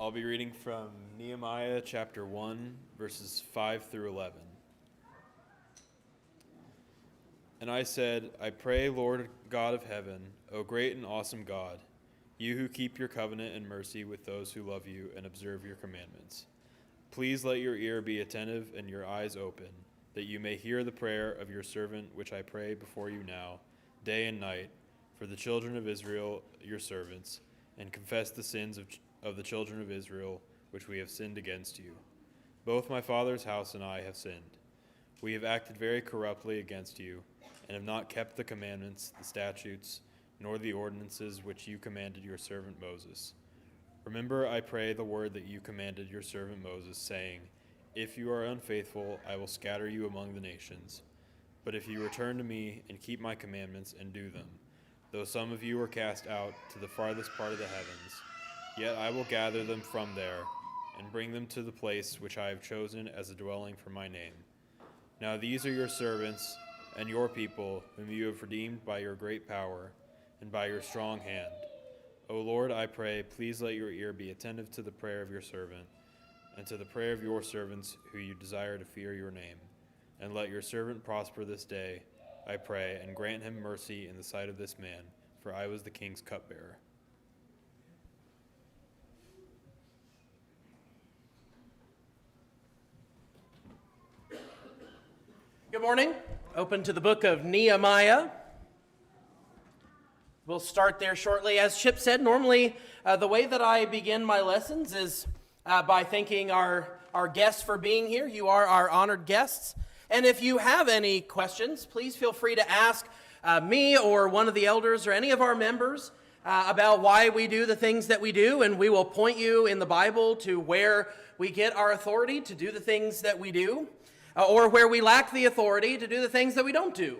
I'll be reading from Nehemiah chapter 1, verses 5 through 11. And I said, I pray, Lord God of heaven, O great and awesome God, you who keep your covenant and mercy with those who love you and observe your commandments. Please let your ear be attentive and your eyes open, that you may hear the prayer of your servant which I pray before you now, day and night, for the children of Israel, your servants, and confess the sins of the children of Israel, which we have sinned against you. Both my father's house and I have sinned. We have acted very corruptly against you, and have not kept the commandments, the statutes, nor the ordinances which you commanded your servant Moses. Remember, I pray, the word that you commanded your servant Moses, saying, if you are unfaithful, I will scatter you among the nations. But if you return to me and keep my commandments and do them, though some of you are cast out to the farthest part of the heavens, yet I will gather them from there and bring them to the place which I have chosen as a dwelling for my name. Now these are your servants and your people, whom you have redeemed by your great power and by your strong hand. O Lord, I pray, please let your ear be attentive to the prayer of your servant and to the prayer of your servants who you desire to fear your name. And let your servant prosper this day, I pray, and grant him mercy in the sight of this man, for I was the king's cupbearer. Good morning. Open to the book of Nehemiah. We'll start there shortly. As Chip said, normally the way that I begin my lessons is by thanking our guests for being here. You are our honored guests. And if you have any questions, please feel free to ask me or one of the elders or any of our members about why we do the things that we do, and we will point you in the Bible to where we get our authority to do the things that we do. Or where we lack the authority to do the things that we don't do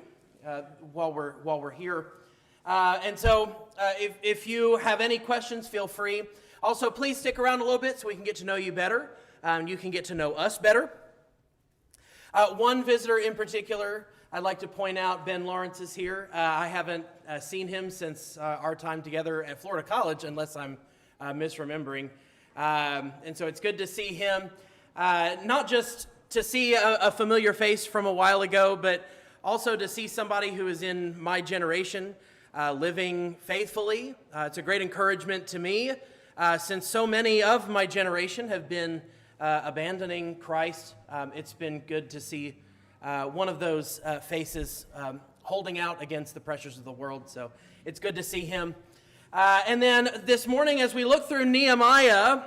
while we're here. And so if you have any questions, feel free. Also, please stick around a little bit so we can get to know you better. You can get to know us better. One visitor in particular, I'd like to point out, Ben Lawrence is here. I haven't seen him since our time together at Florida College, unless I'm misremembering. And so it's good to see him, not just to see a familiar face from a while ago, but also to see somebody who is in my generation living faithfully. It's a great encouragement to me since so many of my generation have been abandoning Christ. It's been good to see one of those faces holding out against the pressures of the world. So it's good to see him. And then this morning, as we look through Nehemiah,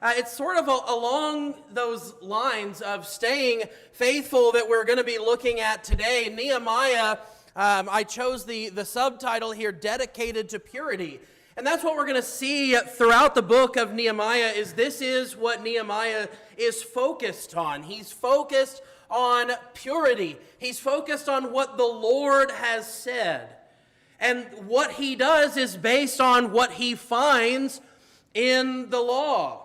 it's sort of along those lines of staying faithful that we're going to be looking at today. Nehemiah, I chose the subtitle here, Dedicated to Purity. And that's what we're going to see throughout the book of Nehemiah, is this is what Nehemiah is focused on. He's focused on purity. He's focused on what the Lord has said. And what he does is based on what he finds in the law,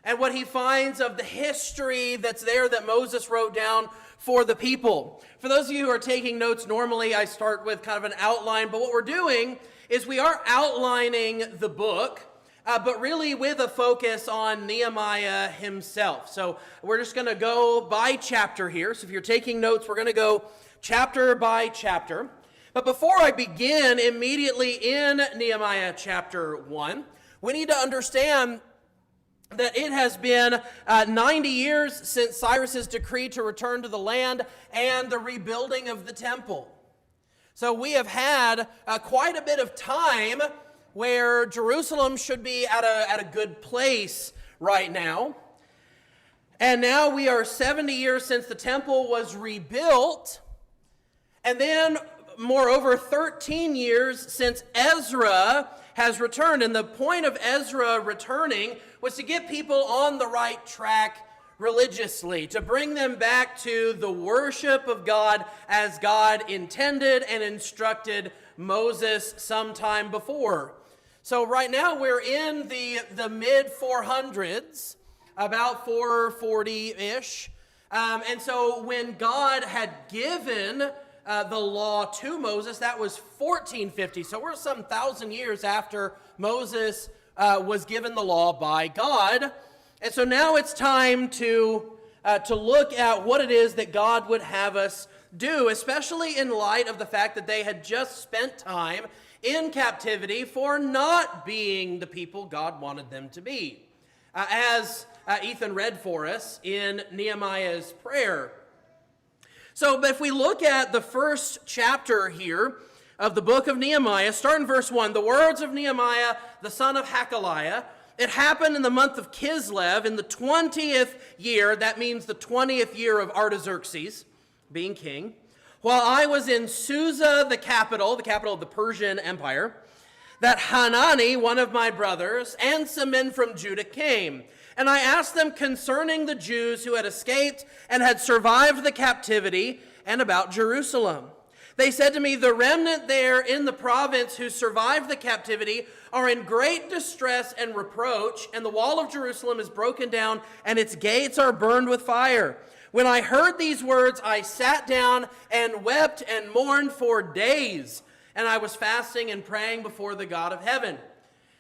and what he finds of the history that's there that Moses wrote down for the people. For those of you who are taking notes, normally I start with kind of an outline, but what we're doing is we are outlining the book, but really with a focus on Nehemiah himself. So we're just going to go by chapter here. So if you're taking notes, we're going to go chapter by chapter. But before I begin immediately in Nehemiah chapter 1, we need to understand that it has been 90 years since Cyrus's decree to return to the land and the rebuilding of the temple. So we have had quite a bit of time where Jerusalem should be at a good place right now. And now we are 70 years since the temple was rebuilt. And then, moreover, 13 years since Ezra has returned. And the point of Ezra returning was to get people on the right track religiously, to bring them back to the worship of God as God intended and instructed Moses sometime before. So right now we're in the mid-400s, about 440-ish. And so when God had given the law to Moses, that was 1450. So we're some 1,000 years after Moses was given the law by God. And so now it's time to look at what it is that God would have us do, especially in light of the fact that they had just spent time in captivity for not being the people God wanted them to be. As Ethan read for us in Nehemiah's prayer. So if we look at the first chapter here of the book of Nehemiah, start in verse 1. The words of Nehemiah, the son of Hakaliah. It happened in the month of Kislev in the 20th year. That means the 20th year of Artaxerxes being king. While I was in Susa, the capital of the Persian Empire, that Hanani, one of my brothers, and some men from Judah came. And I asked them concerning the Jews who had escaped and had survived the captivity and about Jerusalem. They said to me, the remnant there in the province who survived the captivity are in great distress and reproach, and the wall of Jerusalem is broken down, and its gates are burned with fire. When I heard these words, I sat down and wept and mourned for days, and I was fasting and praying before the God of heaven.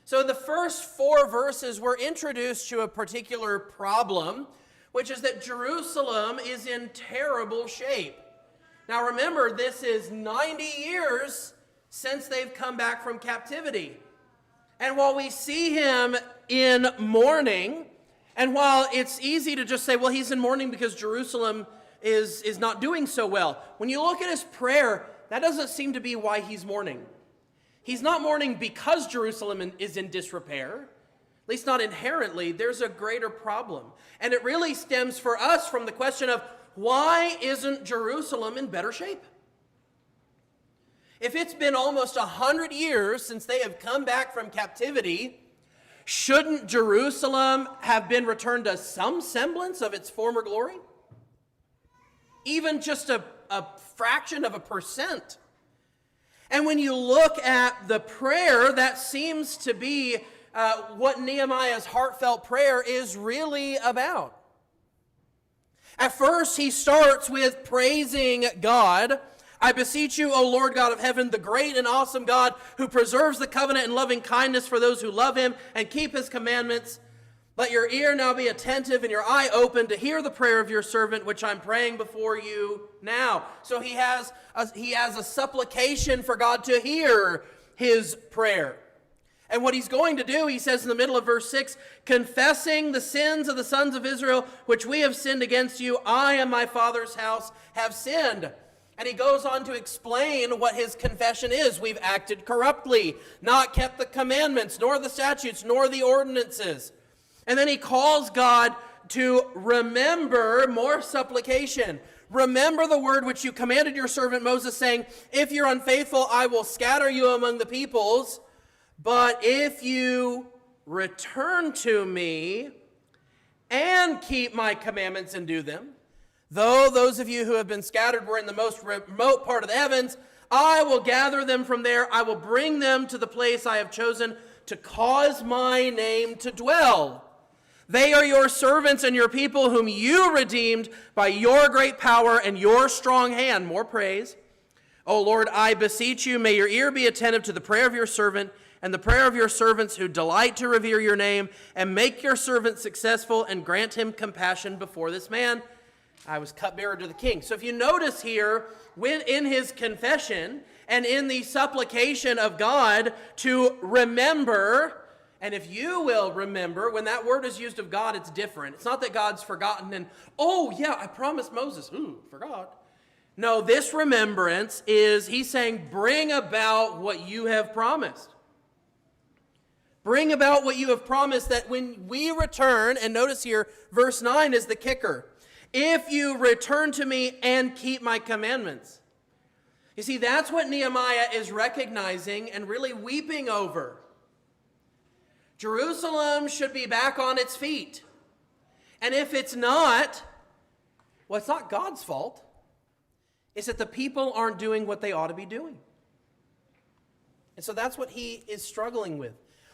So the first 4 verses were introduced to a particular problem, which is that Jerusalem is in terrible shape. Now remember, this is 90 years since they've come back from captivity. And while we see him in mourning, and while it's easy to just say, well, he's in mourning because Jerusalem is not doing so well, when you look at his prayer, that doesn't seem to be why he's mourning. He's not mourning because Jerusalem is in disrepair, at least not inherently. There's a greater problem. And it really stems for us from the question of, why isn't Jerusalem in better shape? If it's been almost 100 years since they have come back from captivity, shouldn't Jerusalem have been returned to some semblance of its former glory? Even just a fraction of a percent. And when you look at the prayer, that seems to be what Nehemiah's heartfelt prayer is really about. At first, he starts with praising God. I beseech you, O Lord God of heaven, the great and awesome God who preserves the covenant and loving kindness for those who love him and keep his commandments. Let your ear now be attentive and your eye open to hear the prayer of your servant, which I'm praying before you now. So he has a supplication for God to hear his prayer. And what he's going to do, he says in the middle of verse 6, confessing the sins of the sons of Israel, which we have sinned against you, I and my father's house have sinned. And he goes on to explain what his confession is. We've acted corruptly, not kept the commandments, nor the statutes, nor the ordinances. And then he calls God to remember, more supplication. Remember the word which you commanded your servant Moses, saying, if you're unfaithful, I will scatter you among the peoples. But if you return to me and keep my commandments and do them, though those of you who have been scattered were in the most remote part of the heavens, I will gather them from there. I will bring them to the place I have chosen to cause my name to dwell. They are your servants and your people whom you redeemed by your great power and your strong hand. More praise. O Lord, I beseech you, may your ear be attentive to the prayer of your servant and the prayer of your servants who delight to revere your name, and make your servant successful and grant him compassion before this man. I was cupbearer to the king. So if you notice here, when in his confession and in the supplication of God to remember, and if you will remember, when that word is used of God, it's different. It's not that God's forgotten and, oh yeah, I promised Moses. Ooh, forgot. No, this remembrance is, he's saying, bring about what you have promised. Bring about what you have promised, that when we return, and notice here, verse 9 is the kicker. If you return to me and keep my commandments. You see, that's what Nehemiah is recognizing and really weeping over. Jerusalem should be back on its feet. And if it's not, well, it's not God's fault. It's that the people aren't doing what they ought to be doing. And so that's what he is struggling with.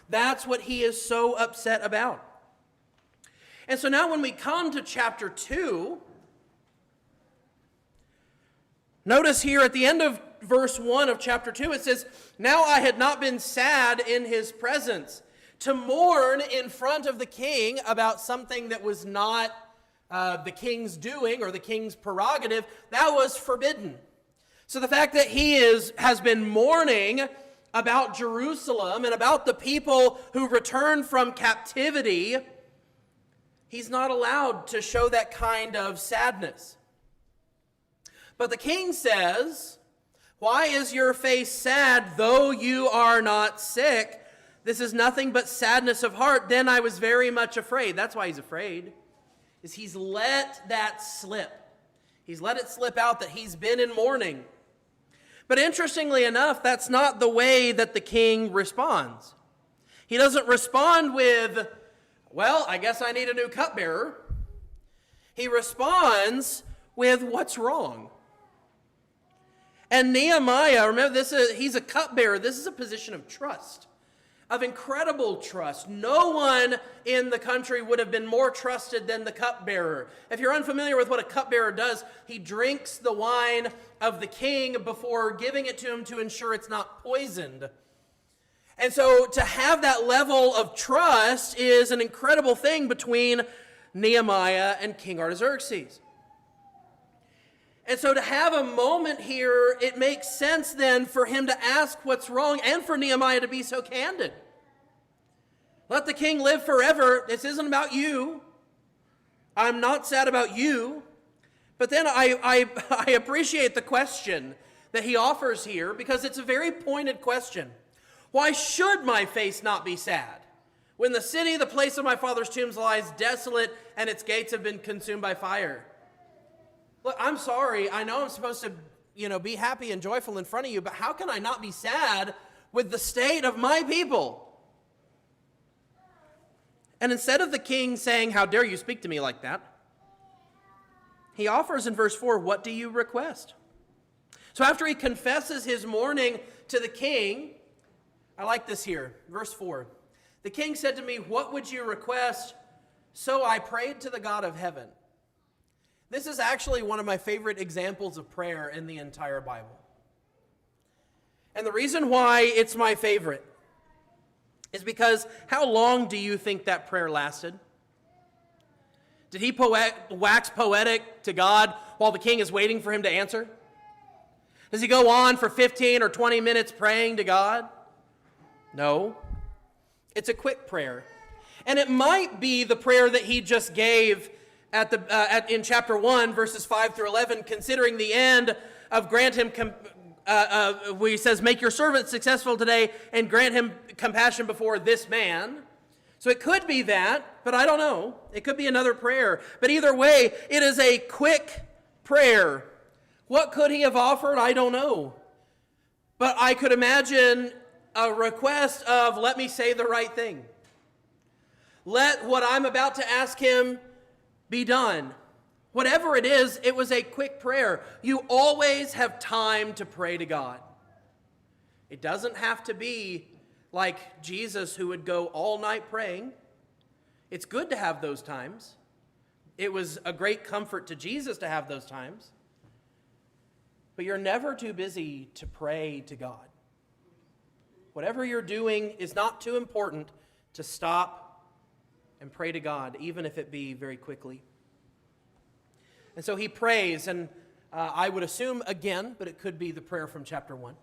That's what he is so upset about. And so now when we come to chapter 2, notice here at the end of verse 1 of chapter 2, it says, now I had not been sad in his presence to mourn in front of the king about something that was not the king's doing or the king's prerogative, that was forbidden. So the fact that he has been mourning about Jerusalem and about the people who returned from captivity, he's not allowed to show that kind of sadness. But the king says, "Why is your face sad, though you are not sick? This is nothing but sadness of heart. Then I was very much afraid." That's why he's afraid, is he's let that slip. He's let it slip out that he's been in mourning. But interestingly enough, that's not the way that the king responds. He doesn't respond with, "Well, I guess I need a new cupbearer." He responds with, "What's wrong?" And Nehemiah, remember, he's a cupbearer. This is a position of trust, of incredible trust. No one in the country would have been more trusted than the cupbearer. If you're unfamiliar with what a cupbearer does, he drinks the wine of the king before giving it to him to ensure it's not poisoned. And so to have that level of trust is an incredible thing between Nehemiah and King Artaxerxes. And so to have a moment here, it makes sense then for him to ask what's wrong and for Nehemiah to be so candid. Let the king live forever. This isn't about you. I'm not sad about you. But then I appreciate the question that he offers here because it's a very pointed question. Why should my face not be sad when the city, the place of my father's tombs, lies desolate and its gates have been consumed by fire? Look, I'm sorry. I know I'm supposed to, be happy and joyful in front of you, but how can I not be sad with the state of my people? And instead of the king saying, "How dare you speak to me like that?" he offers in verse 4, "What do you request?" So after he confesses his mourning to the king, I like this here, verse 4. "The king said to me, 'What would you request?' So I prayed to the God of heaven." This is actually one of my favorite examples of prayer in the entire Bible. And the reason why it's my favorite is because how long do you think that prayer lasted? Did he wax poetic to God while the king is waiting for him to answer? Does he go on for 15 or 20 minutes praying to God? No. It's a quick prayer. And it might be the prayer that he just gave in chapter 1, verses 5 through 11, considering the end of grant him, where he says, "Make your servant successful today and grant him compassion before this man." So it could be that, but I don't know. It could be another prayer. But either way, it is a quick prayer. What could he have offered? I don't know. But I could imagine a request of, "Let me say the right thing. Let what I'm about to ask him be done." Whatever it is, it was a quick prayer. You always have time to pray to God. It doesn't have to be like Jesus, who would go all night praying. It's good to have those times. It was a great comfort to Jesus to have those times. But you're never too busy to pray to God. Whatever you're doing is not too important to stop and pray to God, even if it be very quickly. And so he prays, and I would assume again, but it could be the prayer from chapter 1.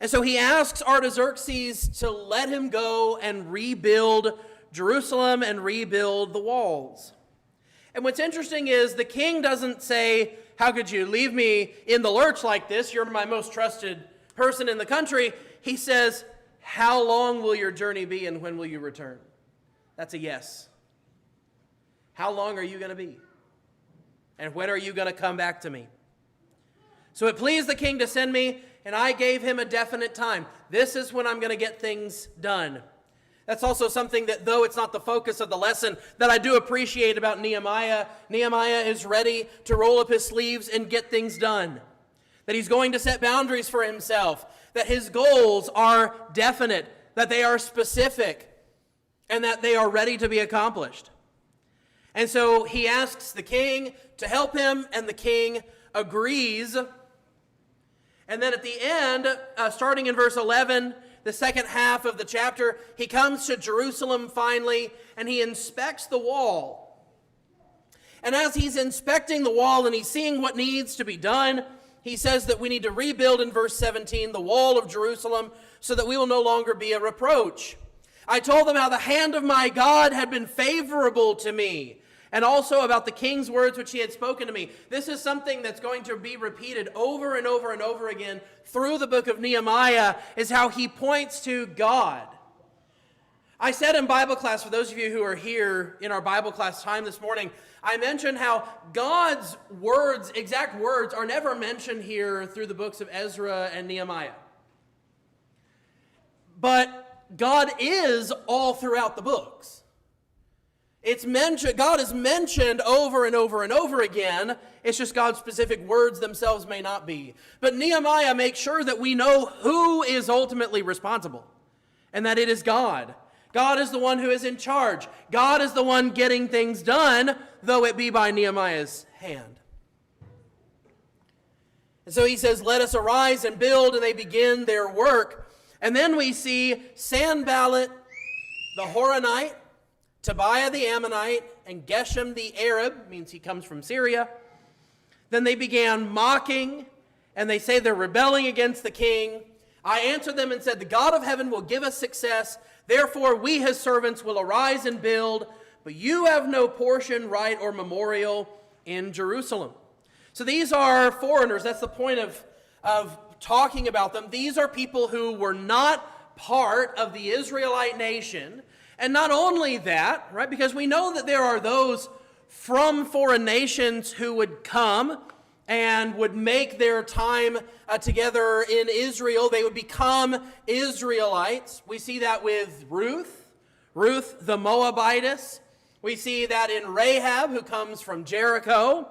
And so he asks Artaxerxes to let him go and rebuild Jerusalem and rebuild the walls. And what's interesting is the king doesn't say, "How could you leave me in the lurch like this? You're my most trusted person in the country." He says, "How long will your journey be and when will you return?" That's a yes. How long are you going to be? And when are you going to come back to me? So it pleased the king to send me, and I gave him a definite time. This is when I'm going to get things done. That's also something that, though it's not the focus of the lesson, that I do appreciate about Nehemiah. Nehemiah is ready to roll up his sleeves and get things done. That he's going to set boundaries for himself. That his goals are definite. That they are specific. And that they are ready to be accomplished. And so he asks the king to help him, and the king agrees. And then at the end, starting in verse 11, the second half of the chapter, he comes to Jerusalem finally, and he inspects the wall. And as he's inspecting the wall and he's seeing what needs to be done, he says that we need to rebuild in verse 17 the wall of Jerusalem so that we will no longer be a reproach. I told them how the hand of my God had been favorable to me, and also about the king's words which he had spoken to me. This is something that's going to be repeated over and over and over again through the book of Nehemiah, is how he points to God. I said in Bible class, for those of you who are here in our Bible class time this morning, I mentioned how God's words, exact words, are never mentioned here through the books of Ezra and Nehemiah. But God is all throughout the books. It's mentioned, God is mentioned over and over and over again. It's just God's specific words themselves may not be. But Nehemiah makes sure that we know who is ultimately responsible, and that it is God. God is the one who is in charge. God is the one getting things done, though it be by Nehemiah's hand. And so he says, let us arise and build, and they begin their work. And then we see Sanballat the Horonite, Tobiah the Ammonite, and Geshem the Arab, means he comes from Syria. Then they began mocking, and they say they're rebelling against the king. I answered them and said, the God of heaven will give us success. Therefore, we, his servants, will arise and build, but you have no portion, right, or memorial in Jerusalem. So these are foreigners. That's the point of talking about them. These are people who were not part of the Israelite nation. And not only that, right, because we know that there are those from foreign nations who would come and would make their time together in Israel. They would become Israelites. We see that with Ruth the Moabitess. We see that in Rahab, who comes from Jericho.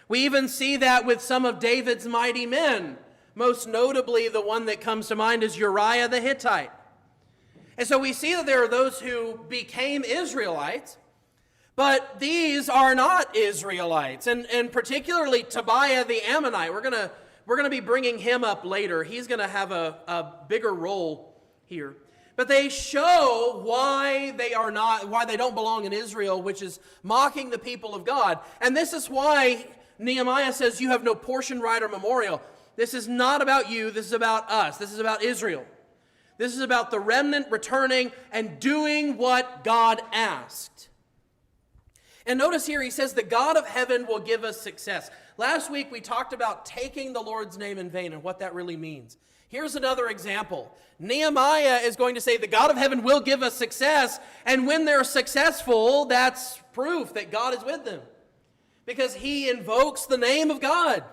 We even see that with some of David's mighty men. Most notably, the one that comes to mind is Uriah the Hittite. And so we see that there are those who became Israelites, but these are not Israelites, and particularly Tobiah the Ammonite. We're going to be bringing him up later. He's going to have a bigger role here. But they show why they don't belong in Israel, which is mocking the people of God. And this is why Nehemiah says you have no portion, right, or memorial. This is not about you. This is about us. This is about Israel. This is about the remnant returning and doing what God asked. And notice here he says, the God of heaven will give us success. Last week we talked about taking the Lord's name in vain and what that really means. Here's another example. Nehemiah is going to say the God of heaven will give us success, and when they're successful, that's proof that God is with them, because he invokes the name of God.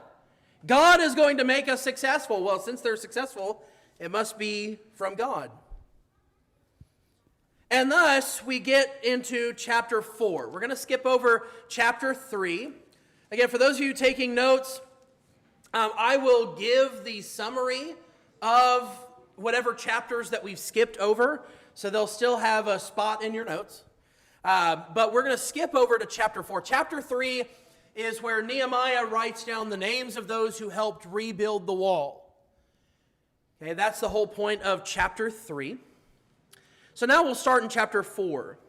God is going to make us successful. Well, since they're successful, it must be from God. And thus, we get into chapter 4. We're going to skip over chapter 3. Again, for those of you taking notes, I will give the summary of whatever chapters that we've skipped over, so they'll still have a spot in your notes. But we're going to skip over to chapter 4. Chapter 3 is where Nehemiah writes down the names of those who helped rebuild the wall. Okay, that's the whole point of chapter 3. So now we'll start in chapter 4.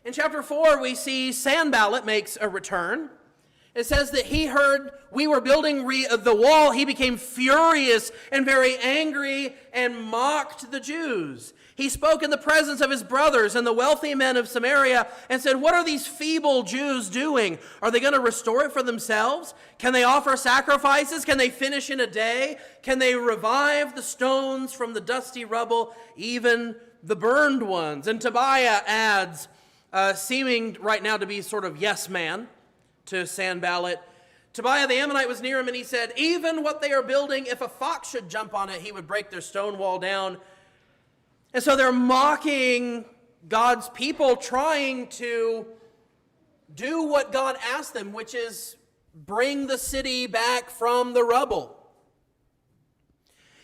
In chapter 4, we see Sanballat makes a return. It says that he heard we were building the wall. He became furious and very angry and mocked the Jews. He spoke in the presence of his brothers and the wealthy men of Samaria and said, what are these feeble Jews doing? Are they going to restore it for themselves? Can they offer sacrifices? Can they finish in a day? Can they revive the stones from the dusty rubble, even the burned ones? And Tobiah adds, seeming right now to be sort of yes man to Sanballat. Tobiah the Ammonite was near him, and he said, even what they are building, if a fox should jump on it, he would break their stone wall down. And so they're mocking God's people, trying to do what God asked them, which is bring the city back from the rubble.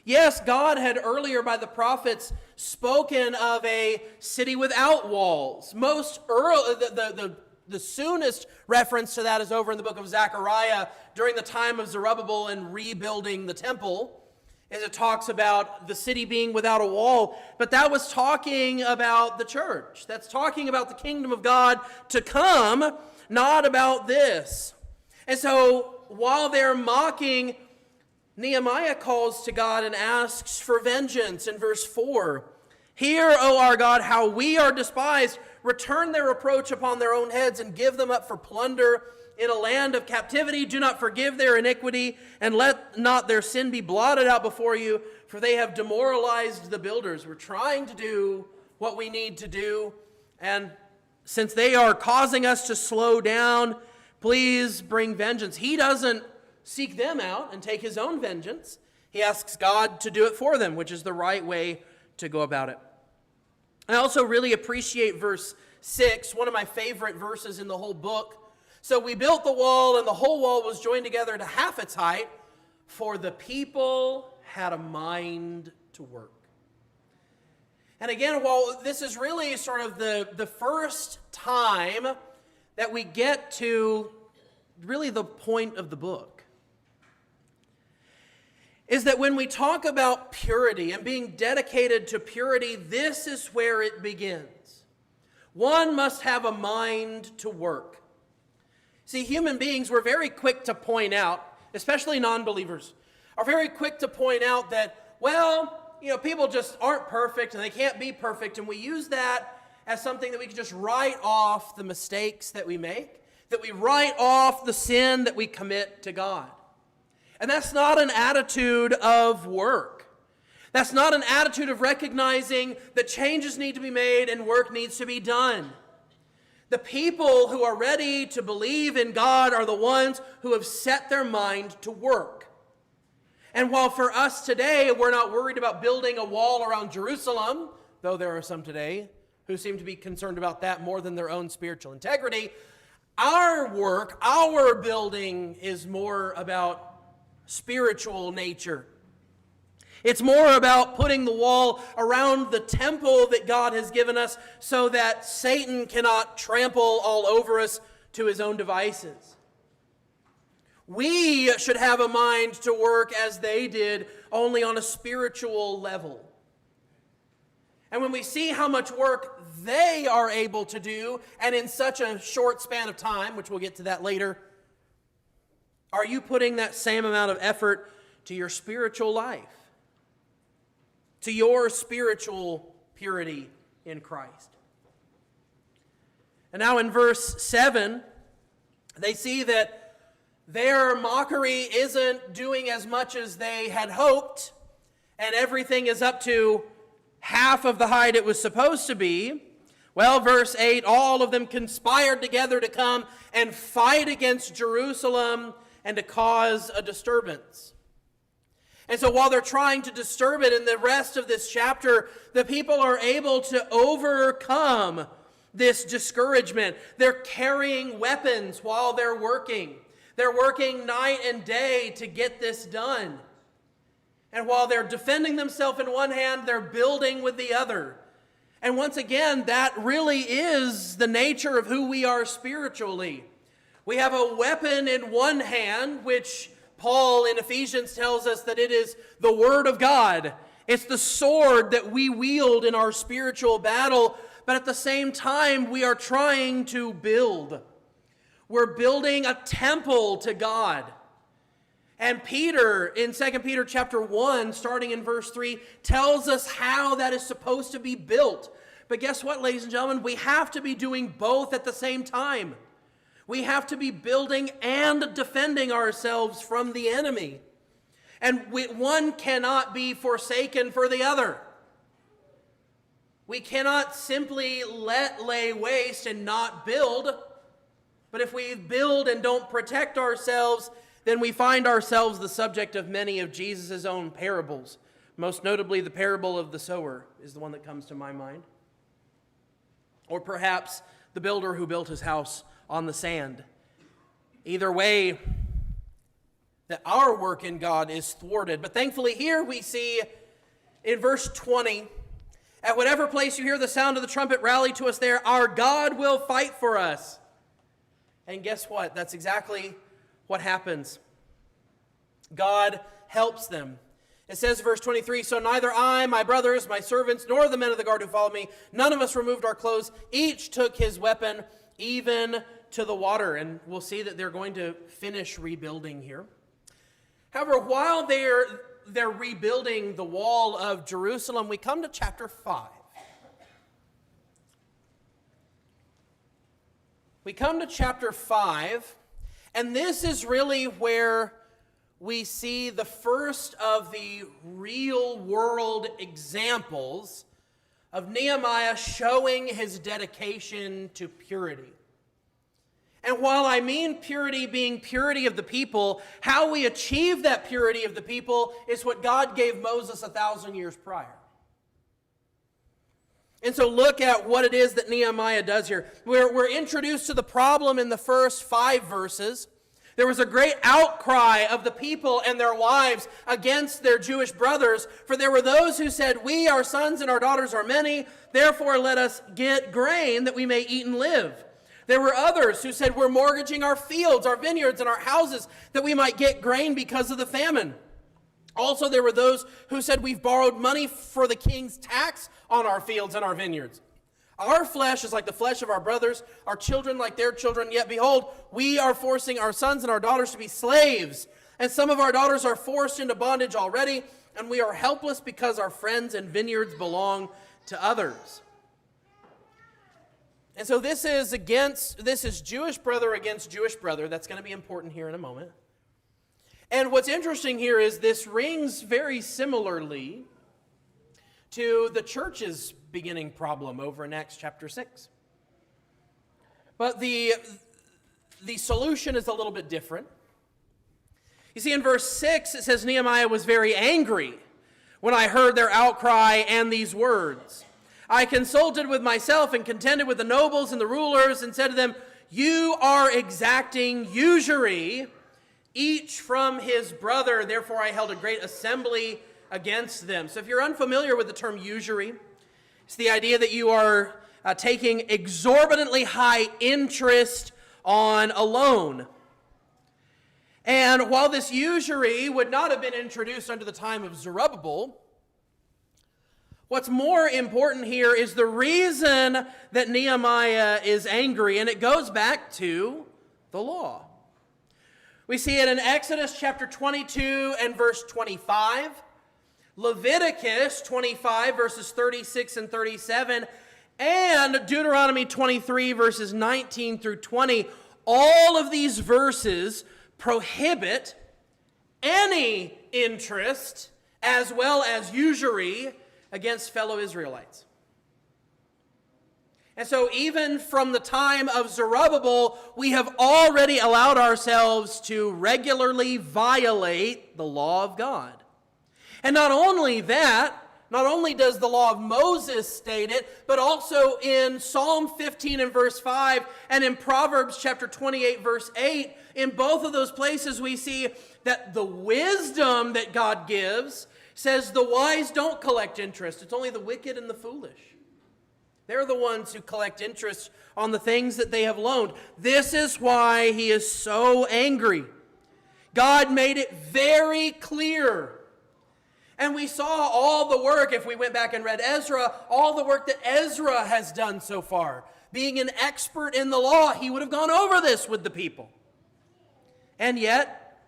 Yes, God had earlier by the prophets spoken of a city without walls. Most early, the soonest reference to that is over in the book of Zechariah during the time of Zerubbabel and rebuilding the temple. as it talks about the city being without a wall, but that was talking about the church. That's talking about the kingdom of God to come, not about this. And so while they're mocking, Nehemiah calls to God and asks for vengeance in verse 4. Hear, O our God, how we are despised. Return their reproach upon their own heads and give them up for plunder in a land of captivity. Do not forgive their iniquity, and let not their sin be blotted out before you, for they have demoralized the builders. We're trying to do what we need to do, and since they are causing us to slow down, please bring vengeance. He doesn't seek them out and take his own vengeance. He asks God to do it for them, which is the right way to go about it. I also really appreciate verse 6, one of my favorite verses in the whole book. So we built the wall, and the whole wall was joined together to half its height, for the people had a mind to work. And again, while this is really sort of the first time that we get to really the point of the book, is that when we talk about purity and being dedicated to purity, this is where it begins. One must have a mind to work. See, human beings were very quick to point out, especially non-believers, are very quick to point out that, well, people just aren't perfect and they can't be perfect, and we use that as something that we can just write off the mistakes that we make, that we write off the sin that we commit to God. And that's not an attitude of work. That's not an attitude of recognizing that changes need to be made and work needs to be done. The people who are ready to believe in God are the ones who have set their mind to work. And while for us today, we're not worried about building a wall around Jerusalem, though there are some today who seem to be concerned about that more than their own spiritual integrity, our work, our building is more about spiritual nature. It's more about putting the wall around the temple that God has given us so that Satan cannot trample all over us to his own devices. We should have a mind to work as they did, only on a spiritual level. And when we see how much work they are able to do, and in such a short span of time, which we'll get to that later, are you putting that same amount of effort to your spiritual life? To your spiritual purity in Christ? And now in verse 7, they see that their mockery isn't doing as much as they had hoped, and everything is up to half of the height it was supposed to be. Well, verse 8, all of them conspired together to come and fight against Jerusalem and to cause a disturbance. And so while they're trying to disturb it in the rest of this chapter, the people are able to overcome this discouragement. They're carrying weapons while they're working. They're working night and day to get this done. And while they're defending themselves in one hand, they're building with the other. And once again, that really is the nature of who we are spiritually. We have a weapon in one hand, which Paul in Ephesians tells us that it is the Word of God. It's the sword that we wield in our spiritual battle, but at the same time, we are trying to build. We're building a temple to God. And Peter, in 2 Peter chapter 1, starting in verse 3, tells us how that is supposed to be built. But guess what, ladies and gentlemen? We have to be doing both at the same time. We have to be building and defending ourselves from the enemy. And one cannot be forsaken for the other. We cannot simply lay waste and not build. But if we build and don't protect ourselves, then we find ourselves the subject of many of Jesus' own parables. Most notably, the parable of the sower is the one that comes to my mind. Or perhaps the builder who built his house on the sand. Either way, that our work in God is thwarted. But thankfully here we see in verse 20, at whatever place you hear the sound of the trumpet, rally to us there. Our God will fight for us. And guess what? That's exactly what happens. God helps them. It says, verse 23, "So neither I, my brothers, my servants, nor the men of the guard who followed me, none of us removed our clothes. Each took his weapon, even to the water." And we'll see that they're going to finish rebuilding here. However, while they're rebuilding the wall of Jerusalem, we come to chapter 5. We come to chapter 5, and this is really where we see the first of the real-world examples of Nehemiah showing his dedication to purity. And while I mean purity being purity of the people, how we achieve that purity of the people is what God gave Moses 1,000 years prior. And so look at what it is that Nehemiah does here. We're introduced to the problem in the first 5 verses. There was a great outcry of the people and their wives against their Jewish brothers, for there were those who said, "We, our sons and our daughters are many, therefore let us get grain that we may eat and live." There were others who said, "We're mortgaging our fields, our vineyards, and our houses that we might get grain because of the famine." Also, there were those who said, "We've borrowed money for the king's tax on our fields and our vineyards. Our flesh is like the flesh of our brothers, our children like their children, yet behold, we are forcing our sons and our daughters to be slaves. And some of our daughters are forced into bondage already, and we are helpless because our friends and vineyards belong to others." And so this is Jewish brother against Jewish brother. That's going to be important here in a moment. And what's interesting here is this rings very similarly to the church's beginning problem over in Acts chapter 6. But the solution is a little bit different. You see, in verse 6, it says, "Nehemiah was very angry when I heard their outcry and these words. I consulted with myself and contended with the nobles and the rulers and said to them, 'You are exacting usury, each from his brother. Therefore I held a great assembly against them.'" So if you're unfamiliar with the term usury, it's the idea that you are taking exorbitantly high interest on a loan. And while this usury would not have been introduced under the time of Zerubbabel, what's more important here is the reason that Nehemiah is angry, and it goes back to the law. We see it in Exodus chapter 22 and verse 25, Leviticus 25 verses 36 and 37, and Deuteronomy 23 verses 19 through 20. All of these verses prohibit any interest as well as usury against fellow Israelites. And so even from the time of Zerubbabel, we have already allowed ourselves to regularly violate the law of God. And not only that, not only does the law of Moses state it, but also in Psalm 15 and verse 5 and in Proverbs chapter 28 verse 8, in both of those places we see that the wisdom that God gives says the wise don't collect interest. It's only the wicked and the foolish. They're the ones who collect interest on the things that they have loaned. This is why he is so angry. God made it very clear. And we saw all the work, if we went back and read Ezra, all the work that Ezra has done so far. Being an expert in the law, he would have gone over this with the people. And yet,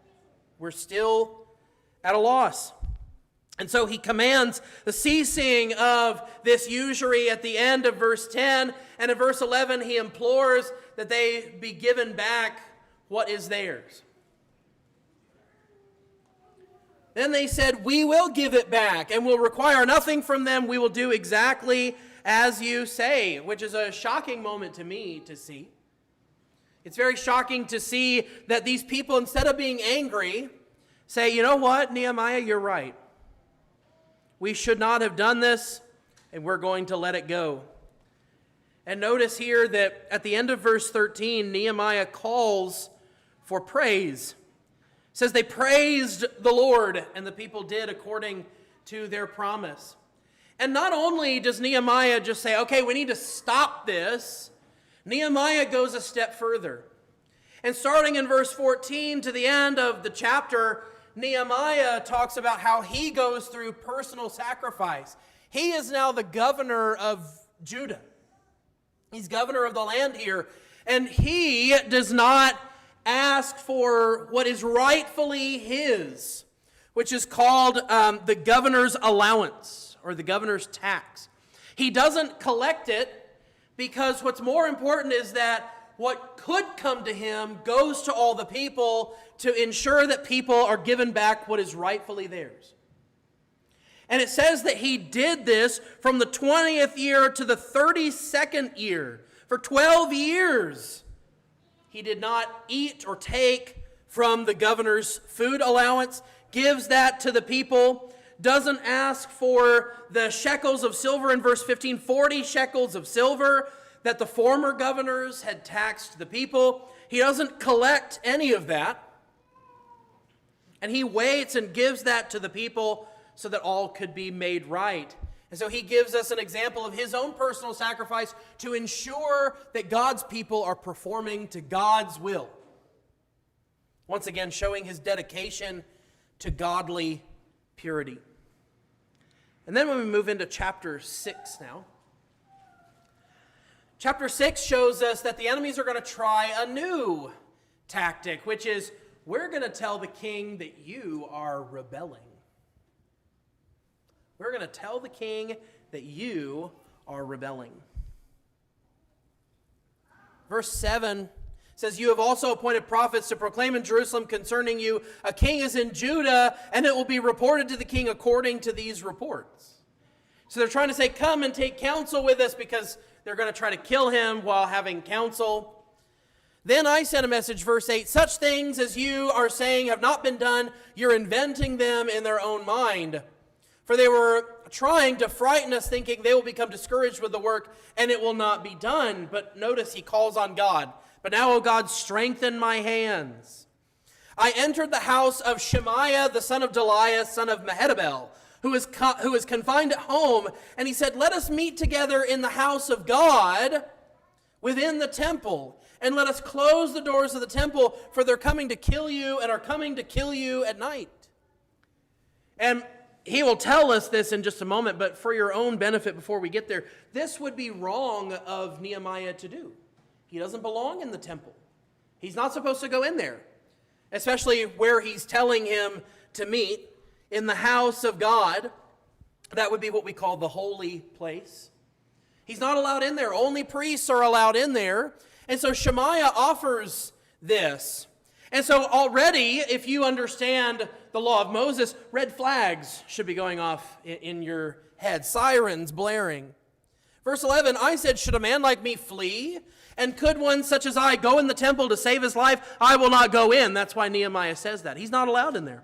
we're still at a loss. And so he commands the ceasing of this usury at the end of verse 10. And in verse 11, he implores that they be given back what is theirs. Then they said, "We will give it back and will require nothing from them. We will do exactly as you say," which is a shocking moment to me to see. It's very shocking to see that these people, instead of being angry, say, "You know what, Nehemiah, you're right. We should not have done this, and we're going to let it go." And notice here that at the end of verse 13, Nehemiah calls for praise. It says they praised the Lord, and the people did according to their promise. And not only does Nehemiah just say, okay, we need to stop this, Nehemiah goes a step further. And starting in verse 14 to the end of the chapter, Nehemiah talks about how he goes through personal sacrifice. He is now the governor of Judah. He's governor of the land here. And he does not ask for what is rightfully his, which is called the governor's allowance or the governor's tax. He doesn't collect it because what's more important is that what could come to him goes to all the people to ensure that people are given back what is rightfully theirs. And it says that he did this from the 20th year to the 32nd year. For 12 years, he did not eat or take from the governor's food allowance, gives that to the people, doesn't ask for the shekels of silver in verse 15, 40 shekels of silver that the former governors had taxed the people. He doesn't collect any of that. And he waits and gives that to the people so that all could be made right. And so he gives us an example of his own personal sacrifice to ensure that God's people are performing to God's will. Once again, showing his dedication to godly purity. And then when we move into chapter 6 now, chapter 6 shows us that the enemies are going to try a new tactic, which is, we're going to tell the king that you are rebelling. We're going to tell the king that you are rebelling. Verse 7 says, you have also appointed prophets to proclaim in Jerusalem concerning you, a king is in Judah, and it will be reported to the king according to these reports. So they're trying to say, come and take counsel with us, because they're going to try to kill him while having counsel. Then I sent a message, verse 8, such things as you are saying have not been done, you're inventing them in their own mind. For they were trying to frighten us, thinking they will become discouraged with the work, and it will not be done. But notice he calls on God. But now, O God, strengthen my hands. I entered the house of Shemaiah, the son of Delaiah, son of Mehetabel, who is confined at home. And he said, let us meet together in the house of God within the temple. And let us close the doors of the temple, for they're coming to kill you and are coming to kill you at night. And he will tell us this in just a moment, but for your own benefit before we get there, this would be wrong of Nehemiah to do. He doesn't belong in the temple. He's not supposed to go in there, especially where he's telling him to meet in the house of God. That would be what we call the holy place. He's not allowed in there. Only priests are allowed in there. And so Shemaiah offers this. And so already, if you understand the law of Moses, red flags should be going off in your head, sirens blaring. Verse 11, I said, should a man like me flee? And could one such as I go in the temple to save his life? I will not go in. That's why Nehemiah says that. He's not allowed in there.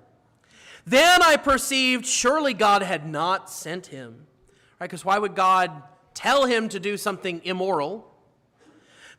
Then I perceived surely God had not sent him. Right? Because why would God tell him to do something immoral?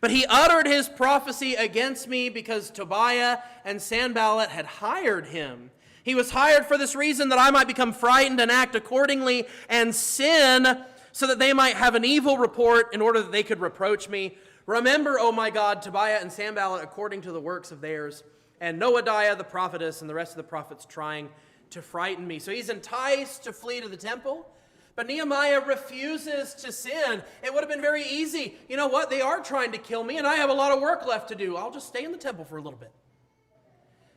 But he uttered his prophecy against me because Tobiah and Sanballat had hired him. He was hired for this reason, that I might become frightened and act accordingly and sin, so that they might have an evil report in order that they could reproach me. Remember, O my God, Tobiah and Sanballat according to the works of theirs, and Noadiah the prophetess and the rest of the prophets trying to frighten me. So he's enticed to flee to the temple. But Nehemiah refuses to sin. It would have been very easy. You know what? They are trying to kill me, and I have a lot of work left to do. I'll just stay in the temple for a little bit.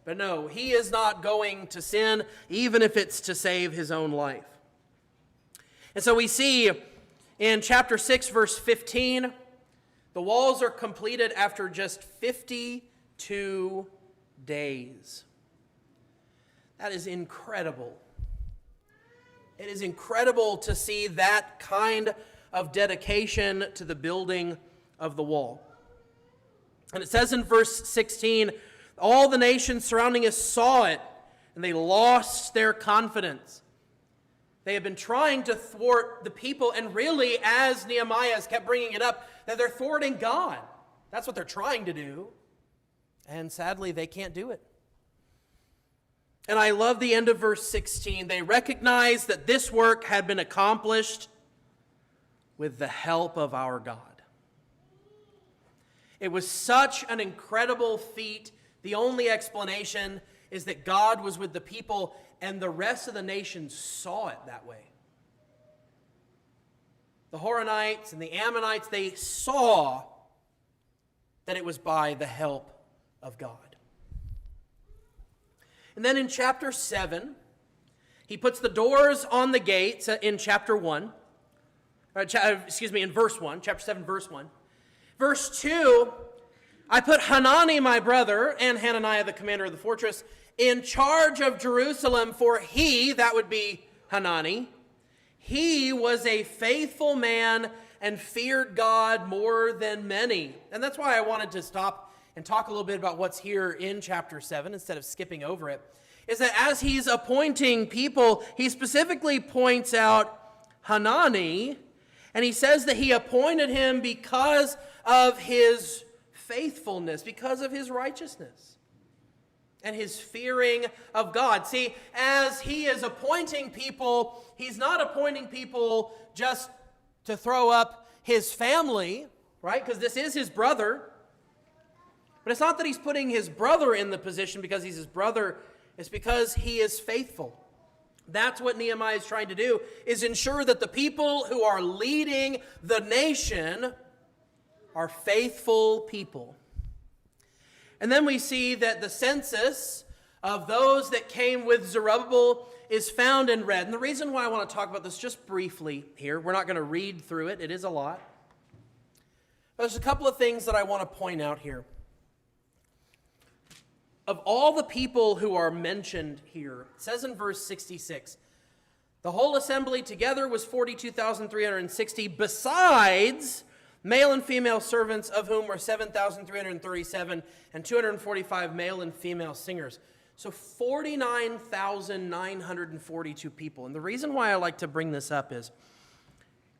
But no, he is not going to sin, even if it's to save his own life. And so we see in chapter 6, verse 15, the walls are completed after just 52 days. That is incredible. It is incredible to see that kind of dedication to the building of the wall. And it says in verse 16, all the nations surrounding us saw it, and they lost their confidence. They have been trying to thwart the people, and really, as Nehemiah has kept bringing it up, that they're thwarting God. That's what they're trying to do. And sadly, they can't do it. And I love the end of verse 16. They recognized that this work had been accomplished with the help of our God. It was such an incredible feat. The only explanation is that God was with the people, and the rest of the nation saw it that way. The Horonites and the Ammonites, they saw that it was by the help of God. And then in chapter 7, he puts the doors on the gates in chapter 1. In verse 1, chapter 7, verse 1. Verse 2, I put Hanani, my brother, and Hananiah, the commander of the fortress, in charge of Jerusalem, for he, that would be Hanani, he was a faithful man and feared God more than many. And that's why I wanted to stop and talk a little bit about what's here in chapter 7 instead of skipping over it, is that as he's appointing people, he specifically points out Hanani, and he says that he appointed him because of his faithfulness, because of his righteousness and his fearing of God. See, as he is appointing people, he's not appointing people just to throw up his family, right? Because this is his brother. But it's not that he's putting his brother in the position because he's his brother. It's because he is faithful. That's what Nehemiah is trying to do, is ensure that the people who are leading the nation are faithful people. And then we see that the census of those that came with Zerubbabel is found in red. And the reason why I want to talk about this just briefly here, we're not going to read through it. It is a lot. But there's a couple of things that I want to point out here. Of all the people who are mentioned here, it says in verse 66, the whole assembly together was 42,360, besides male and female servants, of whom were 7,337, and 245 male and female singers. So 49,942 people. And the reason why I like to bring this up is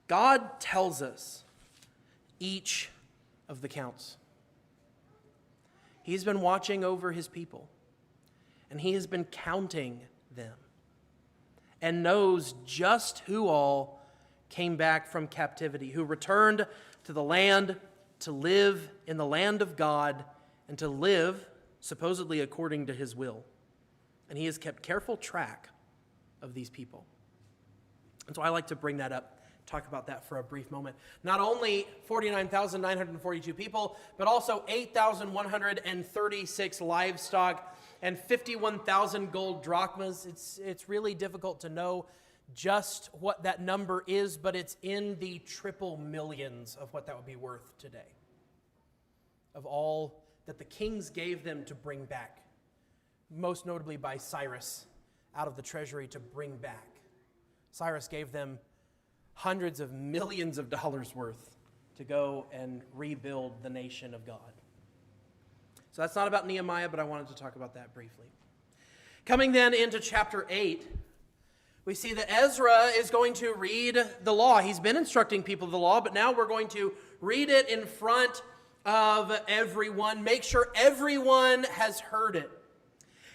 God tells us each of the counts. He's been watching over his people, and he has been counting them, and knows just who all came back from captivity, who returned to the land to live in the land of God and to live supposedly according to his will. And he has kept careful track of these people. And so I like to bring that up, talk about that for a brief moment. Not only 49,942 people, but also 8,136 livestock and 51,000 gold drachmas. It's really difficult to know just what that number is, but it's in the triple millions of what that would be worth today, of all that the kings gave them to bring back, most notably by Cyrus, out of the treasury to bring back. Cyrus gave them hundreds of millions of dollars worth to go and rebuild the nation of God. So that's not about Nehemiah, but I wanted to talk about that briefly. Coming then into chapter 8, we see that Ezra is going to read the law. He's been instructing people the law, but now we're going to read it in front of everyone, make sure everyone has heard it.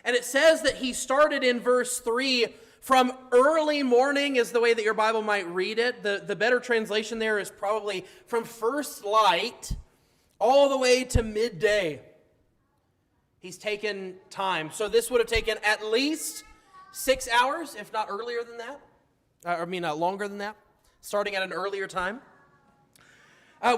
And it says that he started in verse 3, from early morning is the way that your Bible might read it. The better translation there is probably from first light all the way to midday. He's taken time. So this would have taken at least 6 hours, if not earlier than that. Longer than that, starting at an earlier time.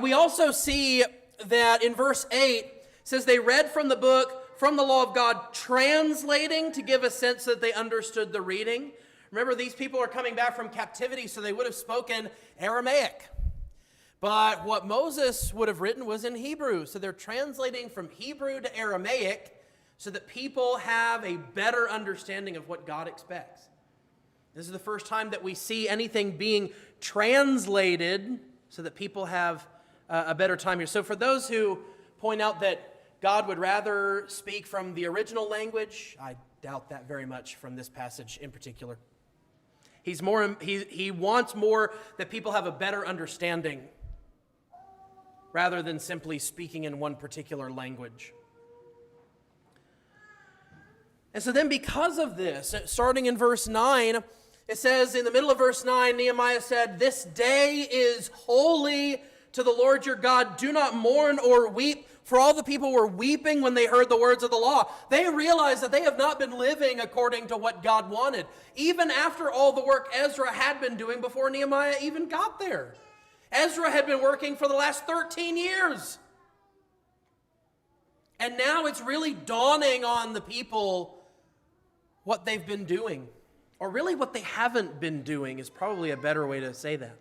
We also see that in verse 8, it says they read from the book, from the law of God, translating to give a sense that they understood the reading. Remember, these people are coming back from captivity, so they would have spoken Aramaic. But what Moses would have written was in Hebrew. So they're translating from Hebrew to Aramaic so that people have a better understanding of what God expects. This is the first time that we see anything being translated so that people have a better time here. So for those who point out that God would rather speak from the original language, I doubt that very much from this passage in particular. He wants more that people have a better understanding rather than simply speaking in one particular language. And so then because of this, starting in verse 9, it says in the middle of verse 9, Nehemiah said, "This day is holy to the Lord your God. Do not mourn or weep. For all the people were weeping when they heard the words of the law. They realized that they have not been living according to what God wanted, even after all the work Ezra had been doing before Nehemiah even got there. Ezra had been working for the last 13 years. And now it's really dawning on the people what they've been doing. Or really what they haven't been doing is probably a better way to say that.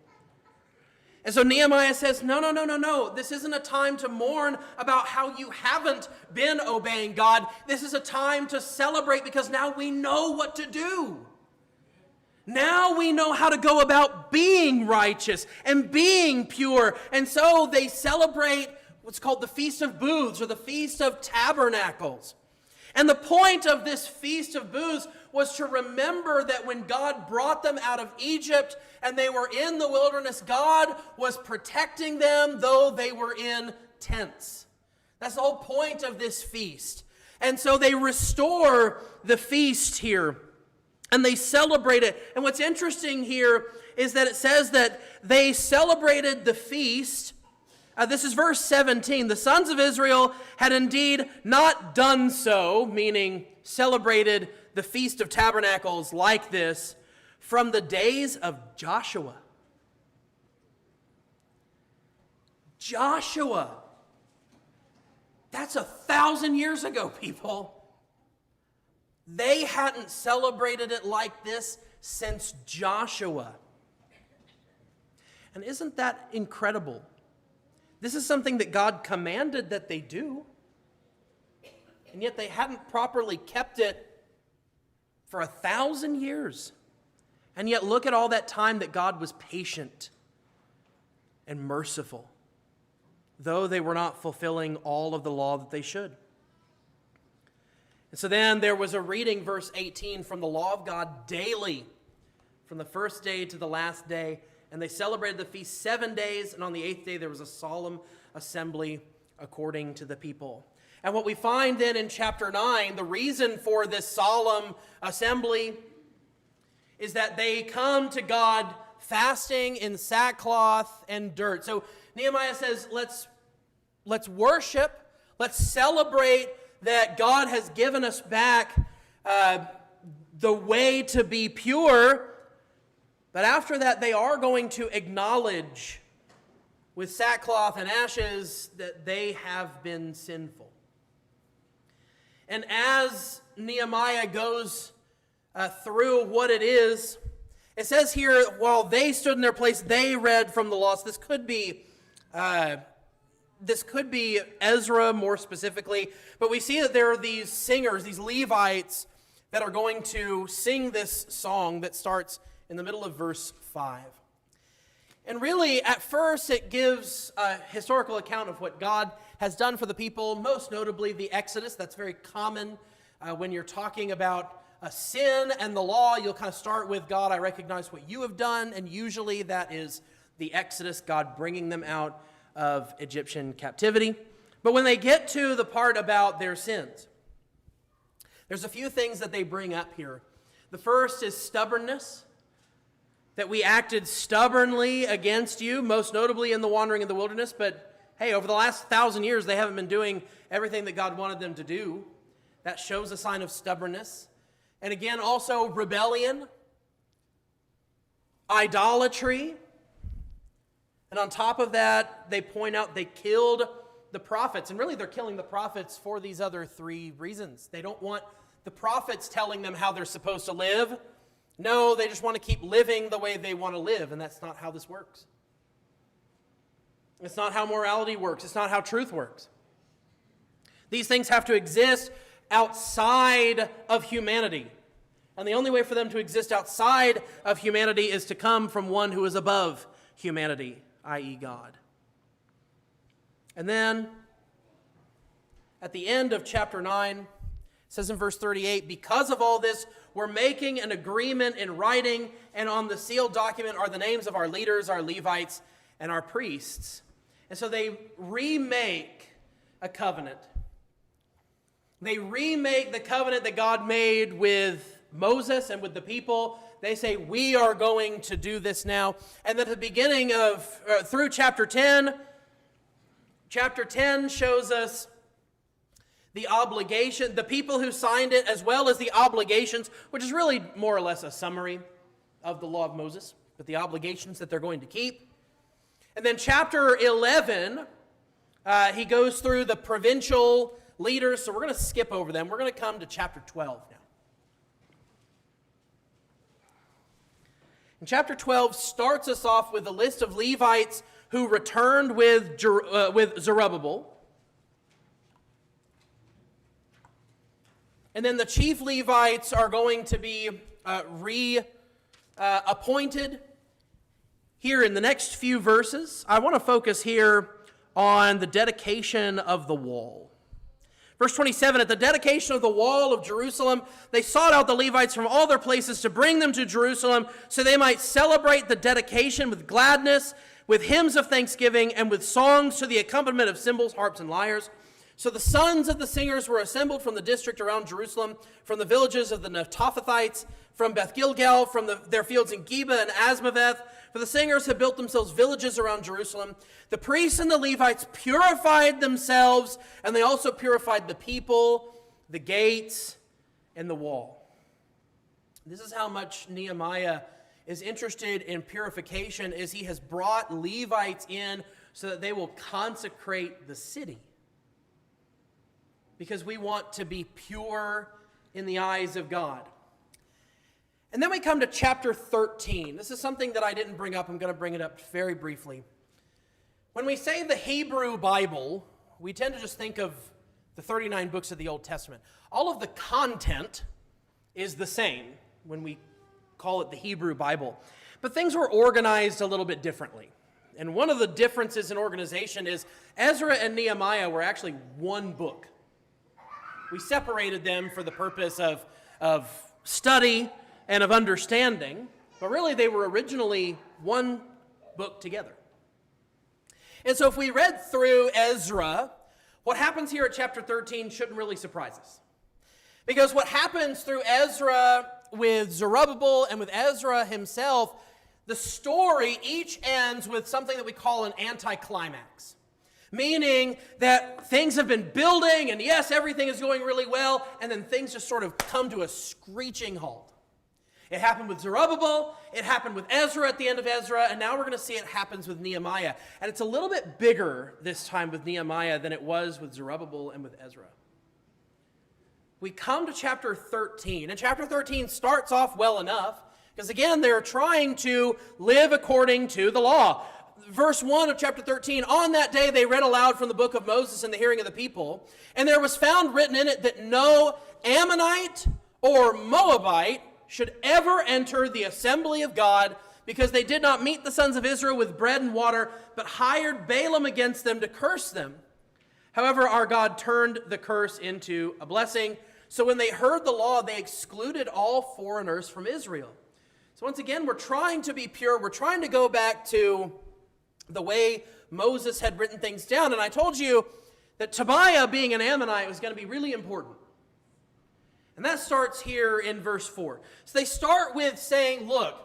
And so Nehemiah says, no. This isn't a time to mourn about how you haven't been obeying God. This is a time to celebrate because now we know what to do. Now we know how to go about being righteous and being pure. And so they celebrate what's called the Feast of Booths or the Feast of Tabernacles. And the point of this Feast of Booths was to remember that when God brought them out of Egypt and they were in the wilderness, God was protecting them though they were in tents. That's the whole point of this feast. And so they restore the feast here and they celebrate it. And what's interesting here is that it says that they celebrated the feast. This is verse 17. The sons of Israel had indeed not done so, meaning celebrated the Feast of Tabernacles like this, from the days of Joshua. Joshua. That's 1,000 years ago, people. They hadn't celebrated it like this since Joshua. And isn't that incredible? This is something that God commanded that they do, and yet they hadn't properly kept it for 1,000 years. And yet look at all that time that God was patient and merciful, though they were not fulfilling all of the law that they should. And so then there was a reading, verse 18, from the law of God daily, from the first day to the last day. And they celebrated the feast 7 days, and on the 8th day there was a solemn assembly according to the people. And what we find then in chapter 9, the reason for this solemn assembly is that they come to God fasting in sackcloth and dirt. So Nehemiah says, let's worship, let's celebrate that God has given us back the way to be pure. But after that, they are going to acknowledge with sackcloth and ashes that they have been sinful. And as Nehemiah goes through what it is, it says here, while they stood in their place, they read from the law. So this could be Ezra more specifically. But we see that there are these singers, these Levites, that are going to sing this song that starts in the middle of verse 5. And really, at first, it gives a historical account of what God has done for the people, most notably the Exodus. That's very common when you're talking about sin and the law. You'll kind of start with, God, I recognize what you have done, and usually that is the Exodus, God bringing them out of Egyptian captivity. But when they get to the part about their sins, there's a few things that they bring up here. The first is stubbornness. That we acted stubbornly against you, most notably in the wandering in the wilderness. But hey, over the last 1,000 years, they haven't been doing everything that God wanted them to do. That shows a sign of stubbornness. And again, also rebellion, idolatry. And on top of that, they point out they killed the prophets. And really, they're killing the prophets for these other 3 reasons. They don't want the prophets telling them how they're supposed to live. No, they just want to keep living the way they want to live, and that's not how this works. It's not how morality works. It's not how truth works. These things have to exist outside of humanity. And the only way for them to exist outside of humanity is to come from one who is above humanity, i.e. God. And then, at the end of chapter 9, it says in verse 38, because of all this, we're making an agreement in writing, and on the sealed document are the names of our leaders, our Levites, and our priests. And so they remake a covenant. They remake the covenant that God made with Moses and with the people. They say, we are going to do this now. And at the beginning of, through chapter 10, Chapter 10 shows us the obligation, the people who signed it, as well as the obligations, which is really more or less a summary of the law of Moses, but the obligations that they're going to keep. And then chapter 11, he goes through the provincial leaders, so we're going to skip over them. We're going to come to chapter 12 now. And chapter 12 starts us off with a list of Levites who returned with Zerubbabel. And then the chief Levites are going to be appointed here in the next few verses. I want to focus here on the dedication of the wall. Verse 27, at the dedication of the wall of Jerusalem, they sought out the Levites from all their places to bring them to Jerusalem so they might celebrate the dedication with gladness, with hymns of thanksgiving, and with songs to the accompaniment of cymbals, harps, and lyres. So the sons of the singers were assembled from the district around Jerusalem, from the villages of the Netophathites, from Beth Gilgal, from their fields in Geba and Asmaveth. For the singers had built themselves villages around Jerusalem. The priests and the Levites purified themselves, and they also purified the people, the gates, and the wall. This is how much Nehemiah is interested in purification, as he has brought Levites in so that they will consecrate the city. Because we want to be pure in the eyes of God. And then we come to chapter 13. This is something that I didn't bring up. I'm going to bring it up very briefly. When we say the Hebrew Bible, we tend to just think of the 39 books of the Old Testament. All of the content is the same when we call it the Hebrew Bible. But things were organized a little bit differently. And one of the differences in organization is Ezra and Nehemiah were actually one book. We separated them for the purpose of study and of understanding, but really they were originally one book together. And so if we read through Ezra, what happens here at chapter 13 shouldn't really surprise us. Because what happens through Ezra with Zerubbabel and with Ezra himself, the story each ends with something that we call an anticlimax. Meaning that things have been building, and yes, everything is going really well, and then things just sort of come to a screeching halt. It happened with Zerubbabel, it happened with Ezra at the end of Ezra, and now we're going to see it happens with Nehemiah. And it's a little bit bigger this time with Nehemiah than it was with Zerubbabel and with Ezra. We come to chapter 13, and chapter 13 starts off well enough, because again, they're trying to live according to the law. Verse 1 of chapter 13, on that day they read aloud from the book of Moses in the hearing of the people, and there was found written in it that no Ammonite or Moabite should ever enter the assembly of God, because they did not meet the sons of Israel with bread and water, but hired Balaam against them to curse them. However, our God turned the curse into a blessing. So when they heard the law, they excluded all foreigners from Israel. So once again, we're trying to be pure. We're trying to go back to the way Moses had written things down. And I told you that Tobiah being an Ammonite was going to be really important. And that starts here in verse 4. So they start with saying, look,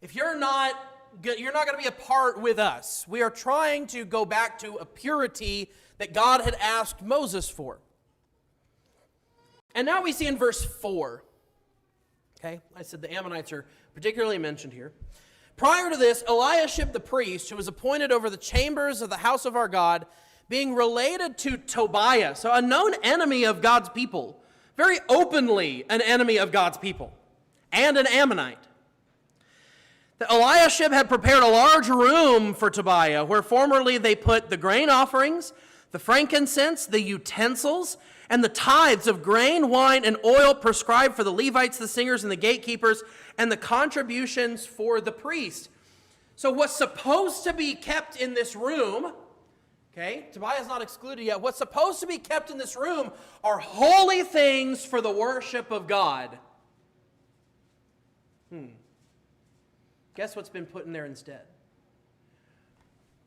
if you're not going to be a part with us. We are trying to go back to a purity that God had asked Moses for. And now we see in verse 4. Okay, I said the Ammonites are particularly mentioned here. Prior to this, Eliashib the priest, who was appointed over the chambers of the house of our God, being related to Tobiah, so a known enemy of God's people, very openly an enemy of God's people, and an Ammonite. The Eliashib had prepared a large room for Tobiah, where formerly they put the grain offerings, the frankincense, the utensils, and the tithes of grain, wine, and oil prescribed for the Levites, the singers, and the gatekeepers, and the contributions for the priest. So what's supposed to be kept in this room, okay, Tobiah's not excluded yet, what's supposed to be kept in this room are holy things for the worship of God. Guess what's been put in there instead?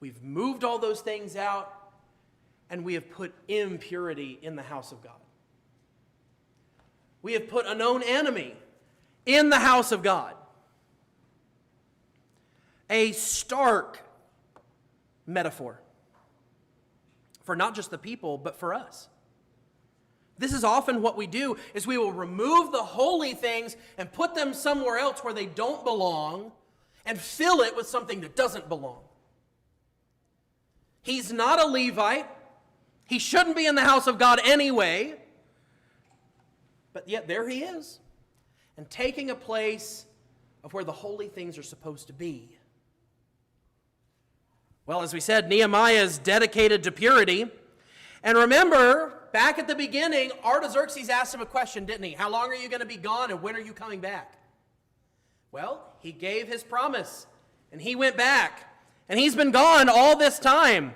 We've moved all those things out, and we have put impurity in the house of God. We have put a known enemy in the house of God. A stark metaphor. for not just the people, but for us. This is often what we do, is we will remove the holy things and put them somewhere else where they don't belong and fill it with something that doesn't belong. He's not a Levite. He shouldn't be in the house of God anyway. But yet there he is, and taking a place of where the holy things are supposed to be. Well, as we said, Nehemiah is dedicated to purity. And remember, back at the beginning, Artaxerxes asked him a question, didn't he? How long are you going to be gone, and when are you coming back? Well, he gave his promise, and he went back. And he's been gone all this time. It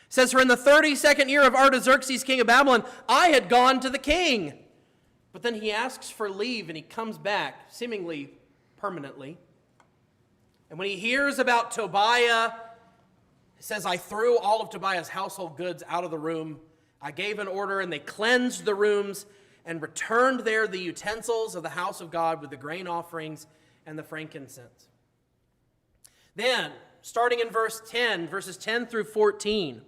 says, for in the 32nd year of Artaxerxes, king of Babylon, I had gone to the king. But then he asks for leave, and he comes back, seemingly permanently. And when he hears about Tobiah, it says, I threw all of Tobiah's household goods out of the room. I gave an order, and they cleansed the rooms and returned there the utensils of the house of God with the grain offerings and the frankincense. Then, starting in verses 10 through 14,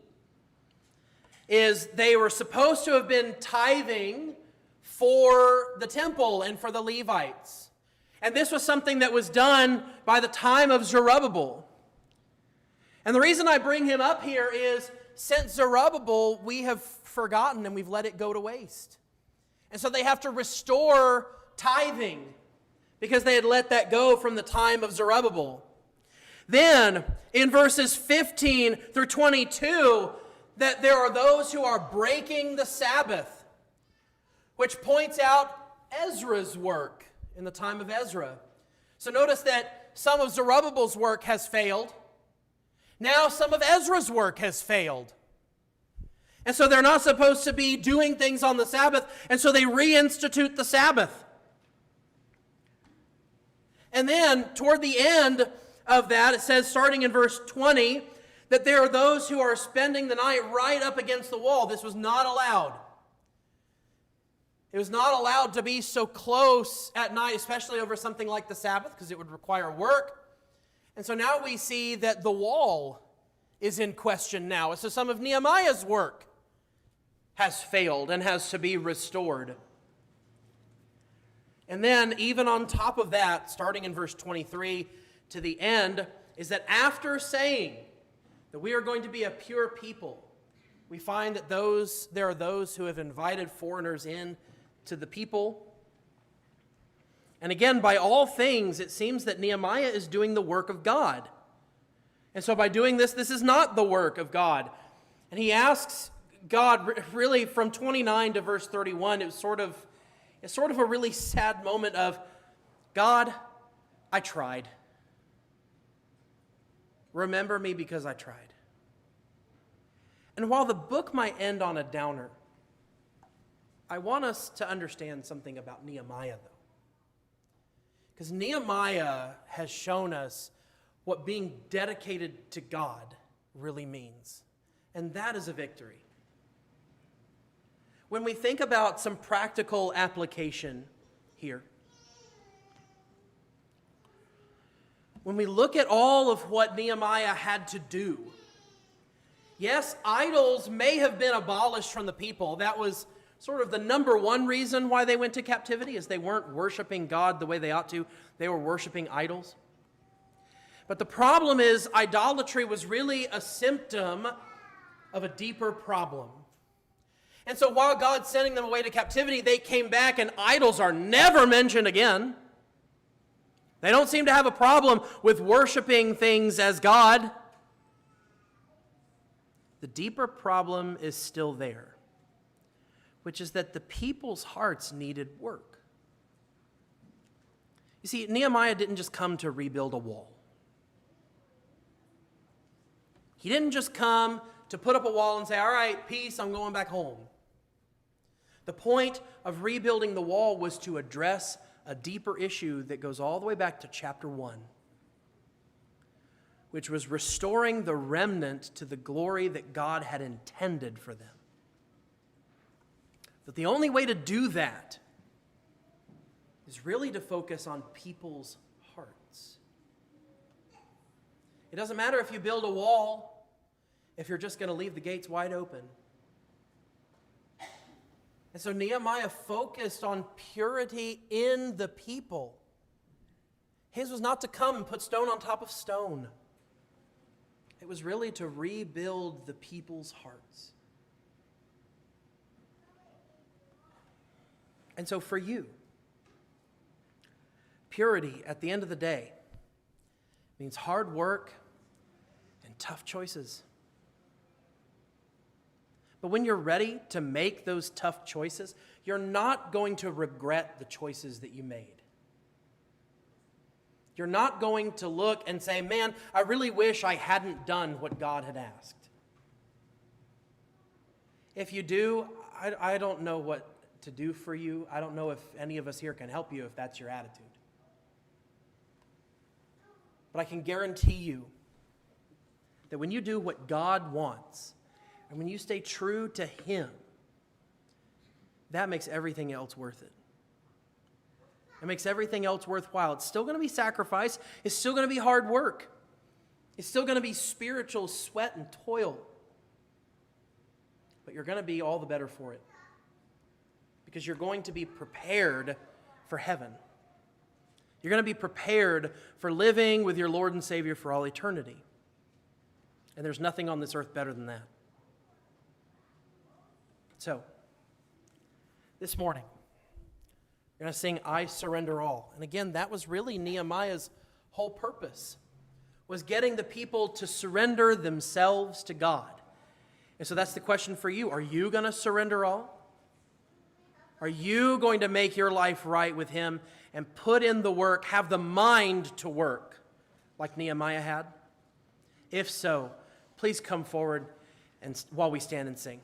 is they were supposed to have been tithing for the temple and for the Levites. And this was something that was done by the time of Zerubbabel. And the reason I bring him up here is, since Zerubbabel, we have forgotten and we've let it go to waste. And so they have to restore tithing because they had let that go from the time of Zerubbabel. Then, in verses 15 through 22, that there are those who are breaking the Sabbath, which points out Ezra's work in the time of Ezra. So notice that some of Zerubbabel's work has failed. Now some of Ezra's work has failed. And so they're not supposed to be doing things on the Sabbath, and so they reinstitute the Sabbath. And then, toward the end of that, it says, starting in verse 20, that there are those who are spending the night right up against the wall. This was not allowed. It was not allowed to be so close at night, especially over something like the Sabbath, because it would require work. And so now we see that the wall is in question now. So some of Nehemiah's work has failed and has to be restored. And then, even on top of that, starting in verse 23 to the end, is that after saying that we are going to be a pure people, we find that there are those who have invited foreigners in to the people. And again, by all things, it seems that Nehemiah is doing the work of God. And so by doing this, this is not the work of God. And he asks God, really from 29 to verse 31, it's sort of a really sad moment of, God, I tried. Remember me because I tried. And while the book might end on a downer, I want us to understand something about Nehemiah, though. Because Nehemiah has shown us what being dedicated to God really means. And that is a victory. When we think about some practical application here, when we look at all of what Nehemiah had to do, yes, idols may have been abolished from the people. That was sort of the number one reason why they went to captivity, is they weren't worshiping God the way they ought to. They were worshiping idols. But the problem is, idolatry was really a symptom of a deeper problem. And so while God's sending them away to captivity, they came back and idols are never mentioned again. They don't seem to have a problem with worshiping things as God. The deeper problem is still there, which is that the people's hearts needed work. You see, Nehemiah didn't just come to rebuild a wall. He didn't just come to put up a wall and say, all right, peace, I'm going back home. The point of rebuilding the wall was to address a deeper issue that goes all the way back to chapter 1, which was restoring the remnant to the glory that God had intended for them. But the only way to do that is really to focus on people's hearts. It doesn't matter if you build a wall. if you're just going to leave the gates wide open. And so Nehemiah focused on purity in the people. His was not to come and put stone on top of stone. It was really to rebuild the people's hearts. And so for you, purity at the end of the day means hard work and tough choices. But when you're ready to make those tough choices, you're not going to regret the choices that you made. You're not going to look and say, man, I really wish I hadn't done what God had asked. If you do, I don't know what to do for you. I don't know if any of us here can help you if that's your attitude. But I can guarantee you that when you do what God wants, and when you stay true to Him, that makes everything else worth it. It makes everything else worthwhile. It's still going to be sacrifice. It's still going to be hard work. It's still going to be spiritual sweat and toil. But you're going to be all the better for it. Because you're going to be prepared for heaven. You're going to be prepared for living with your Lord and Savior for all eternity. And there's nothing on this earth better than that. So, this morning, we're going to sing I Surrender All. And again, that was really Nehemiah's whole purpose, was getting the people to surrender themselves to God. And so that's the question for you. Are you going to surrender all? Are you going to make your life right with Him and put in the work, have the mind to work like Nehemiah had? If so, please come forward and while we stand and sing.